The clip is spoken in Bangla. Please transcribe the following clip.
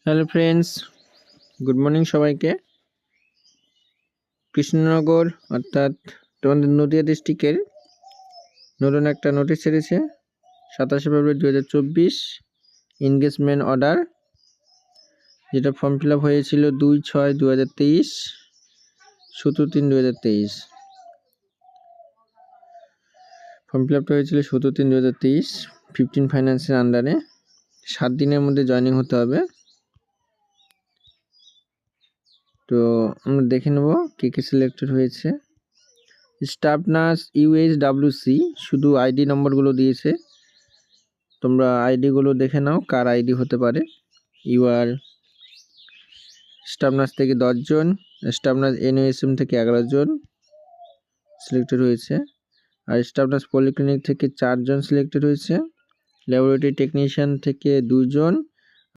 হ্যালো ফ্রেন্ডস, গুড মর্নিং সবাইকে। কৃষ্ণনগর অর্থাৎ তোমাদের নদিয়া ডিস্ট্রিক্টের নতুন একটা নোটিশ ছেড়েছে 27 ফেব্রুয়ারি 2024 এনগেজমেন্ট অর্ডার, যেটা ফর্ম ফিল আপ হয়েছিল 2/6/2023 17/3/2023। ফর্ম ফিল আপটা হয়েছিল 17/3/2023 15 ফাইন্যান্সের আন্ডারে। 7 দিনের মধ্যে জয়েনিং হতে হবে। তো আমরা দেখে নেব কে কে সিলেক্টেড হয়েছে। স্টাফ নার্স UHWC, শুধু আইডি নম্বরগুলো দিয়েছে, তোমরা আইডিগুলো দেখে নাও কার আইডি হতে পারে। ইউআর স্টাফ নার্স থেকে 10 জন, স্টাফ নার্স NOSM থেকে 11 জন সিলেক্টেড হয়েছে, আর স্টাফ নার্স পলিক্লিনিক থেকে 4 জন সিলেক্টেড হয়েছে, ল্যাবরেটরি টেকনিশিয়ান থেকে 2 জন,